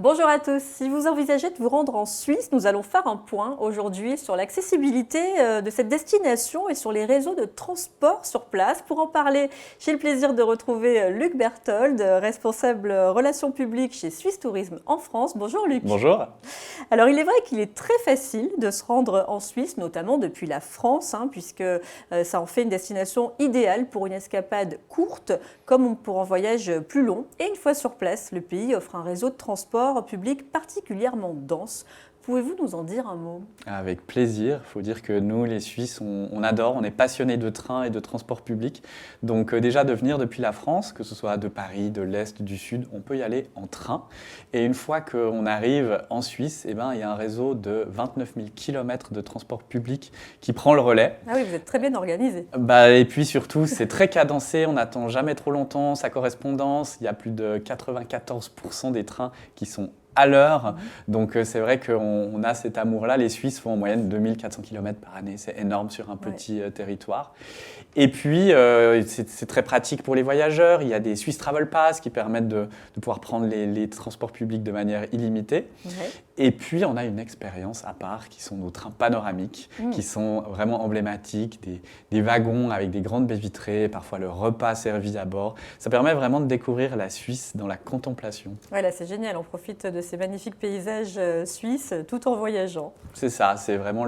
Bonjour à tous. Si vous envisagez de vous rendre en Suisse, nous allons faire un point aujourd'hui sur l'accessibilité de cette destination et sur les réseaux de transport sur place. Pour en parler, j'ai le plaisir de retrouver Luc Berthold, responsable relations publiques chez Suisse Tourisme en France. Bonjour Luc. Bonjour. Alors il est vrai qu'il est très facile de se rendre en Suisse, notamment depuis la France, puisque ça en fait une destination idéale pour une escapade courte, comme pour un voyage plus long. Et une fois sur place, le pays offre un réseau de transport public particulièrement dense. Pouvez-vous nous en dire un mot ? Avec plaisir. Il faut dire que nous, les Suisses, on adore, on est passionnés de train et de transport public. Donc déjà de venir depuis la France, que ce soit de Paris, de l'Est, du Sud, on peut y aller en train. Et une fois qu'on arrive en Suisse, il y a un réseau de 29 000 km de transport public qui prend le relais. Ah oui, vous êtes très bien organisé. Et puis surtout, c'est très cadencé, on n'attend jamais trop longtemps sa correspondance. Il y a plus de 94% des trains qui sont à l'heure. Donc c'est vrai qu'on a cet amour-là. Les Suisses font en moyenne 2400 km par année. C'est énorme sur un petit territoire. Et puis, c'est très pratique pour les voyageurs. Il y a des Swiss Travel Pass qui permettent de pouvoir prendre les transports publics de manière illimitée. Et puis, on a une expérience à part qui sont nos trains panoramiques, qui sont vraiment emblématiques, des wagons avec des grandes baies vitrées, parfois le repas servi à bord. Ça permet vraiment de découvrir la Suisse dans la contemplation. Ouais, là, c'est génial. On profite de ces magnifiques paysages suisses tout en voyageant. C'est ça, c'est vraiment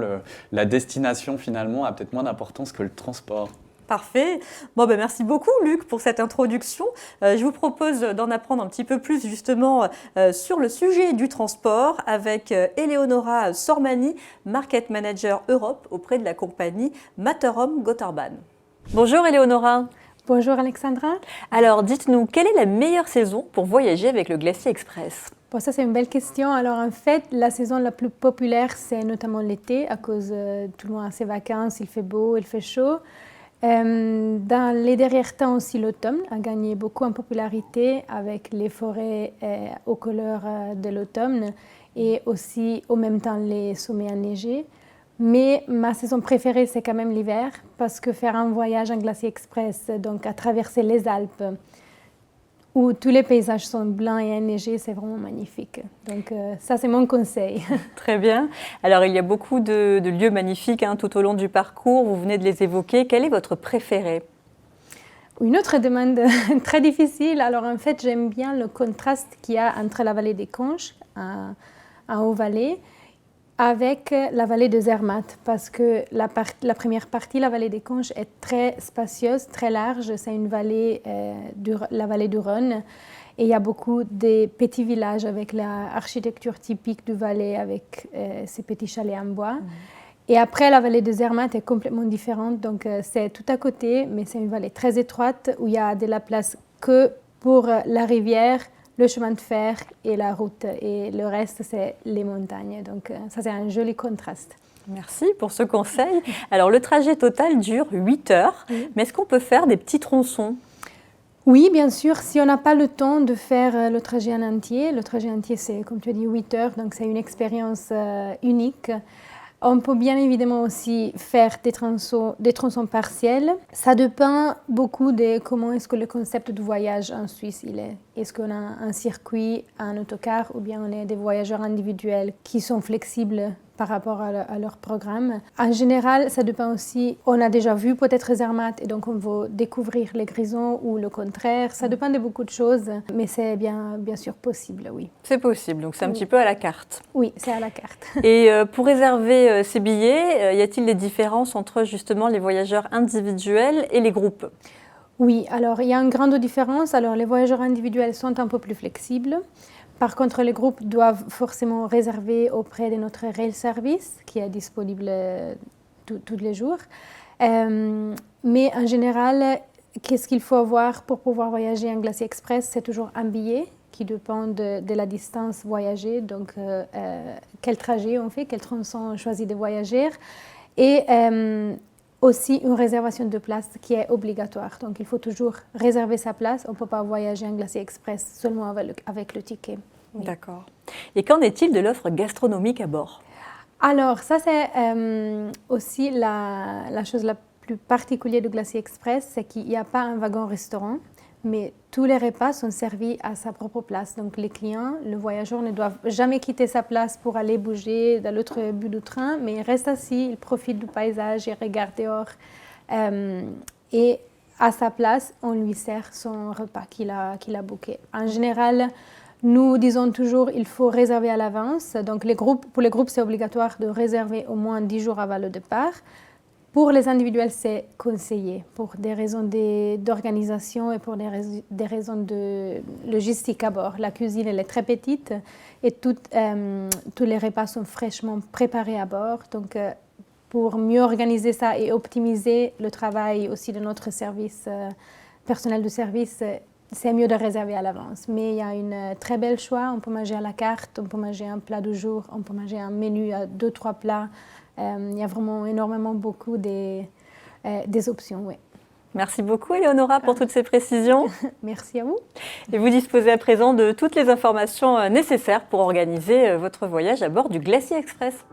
la destination finalement a peut-être moins d'importance que le transport. Parfait. Merci beaucoup Luc pour cette introduction. Je vous propose d'en apprendre un petit peu plus justement sur le sujet du transport avec Eleonora Sormani, Market Manager Europe auprès de la compagnie Matterhorn Gotthardbahn. Bonjour Eleonora. Bonjour Alexandra. Alors dites-nous, quelle est la meilleure saison pour voyager avec le Glacier Express ? Bon, ça c'est une belle question. Alors en fait, la saison la plus populaire, c'est notamment l'été à cause tout le monde a ses vacances, il fait beau, il fait chaud. Dans les derniers temps aussi, l'automne a gagné beaucoup en popularité avec les forêts aux couleurs de l'automne et aussi au même temps les sommets enneigés. Mais ma saison préférée, c'est quand même l'hiver parce que faire un voyage en glacier express, donc à traverser les Alpes, où tous les paysages sont blancs et enneigés, c'est vraiment magnifique. Donc ça, c'est mon conseil. Très bien. Alors, il y a beaucoup de lieux magnifiques tout au long du parcours. Vous venez de les évoquer. Quel est votre préféré ? Une autre demande très difficile. Alors, en fait, j'aime bien le contraste qu'il y a entre la vallée des Conches, en haut-vallée, avec la vallée de Zermatt, parce que la première partie, la vallée des Conches, est très spacieuse, très large. C'est une vallée, la vallée du Rhône. Et il y a beaucoup de petits villages avec l'architecture typique du Valais, avec ces petits chalets en bois. Et après, la vallée de Zermatt est complètement différente. Donc, c'est tout à côté, mais c'est une vallée très étroite où il y a de la place que pour la rivière, le chemin de fer et la route. Et le reste, c'est les montagnes. Donc, ça, c'est un joli contraste. Merci pour ce conseil. Alors, le trajet total dure 8 heures. Mais est-ce qu'on peut faire des petits tronçons ? Oui, bien sûr. Si on n'a pas le temps de faire le trajet en entier, le trajet entier, c'est, comme tu as dit, 8 heures. Donc, c'est une expérience unique. On peut bien évidemment aussi faire des tronçons partiels. Ça dépend beaucoup de comment est-ce que le concept du voyage en Suisse il est. Est-ce qu'on a un circuit, un autocar ou bien on est des voyageurs individuels qui sont flexibles par rapport à leur programme. En général, ça dépend aussi, on a déjà vu peut-être Zermatt et donc on veut découvrir les Grisons ou le contraire. Ça dépend de beaucoup de choses, mais c'est bien sûr possible, oui. C'est possible, donc c'est un petit peu à la carte. Oui, c'est à la carte. Et pour réserver ces billets, y a-t-il des différences entre justement les voyageurs individuels et les groupes ? Oui, alors il y a une grande différence. Alors les voyageurs individuels sont un peu plus flexibles. Par contre, les groupes doivent forcément réserver auprès de notre rail service qui est disponible tous les jours. Mais en général, qu'est-ce qu'il faut avoir pour pouvoir voyager en Glacier Express ? C'est toujours un billet qui dépend de la distance voyagée, donc quel trajet on fait, quel tronçon on choisit de voyager. Et aussi une réservation de place qui est obligatoire. Donc, il faut toujours réserver sa place. On ne peut pas voyager en Glacier Express seulement avec le ticket. Oui. D'accord. Et qu'en est-il de l'offre gastronomique à bord ? Alors, ça, c'est aussi la chose la plus particulière du Glacier Express, c'est qu'il n'y a pas un wagon-restaurant. mais tous les repas sont servis à sa propre place. Donc les clients, le voyageur ne doit jamais quitter sa place pour aller bouger dans l'autre bout du train, mais il reste assis, il profite du paysage, il regarde dehors. Et à sa place, on lui sert son repas qu'il a booké. En général, nous disons toujours qu'il faut réserver à l'avance. Donc pour les groupes, c'est obligatoire de réserver au moins 10 jours avant le départ. Pour les individuels, c'est conseillé pour des raisons d'organisation et pour des raisons de logistique à bord. La cuisine, elle est très petite et tous les repas sont fraîchement préparés à bord. Donc, pour mieux organiser ça et optimiser le travail aussi de notre service, personnel de service, c'est mieux de réserver à l'avance. Mais il y a un très bel choix. On peut manger à la carte, on peut manger un plat du jour, on peut manger un menu à 2-3 plats. Il y a vraiment beaucoup des options. Oui. Merci beaucoup, Eleonora, pour toutes ces précisions. Merci à vous. Et vous disposez à présent de toutes les informations nécessaires pour organiser votre voyage à bord du Glacier Express.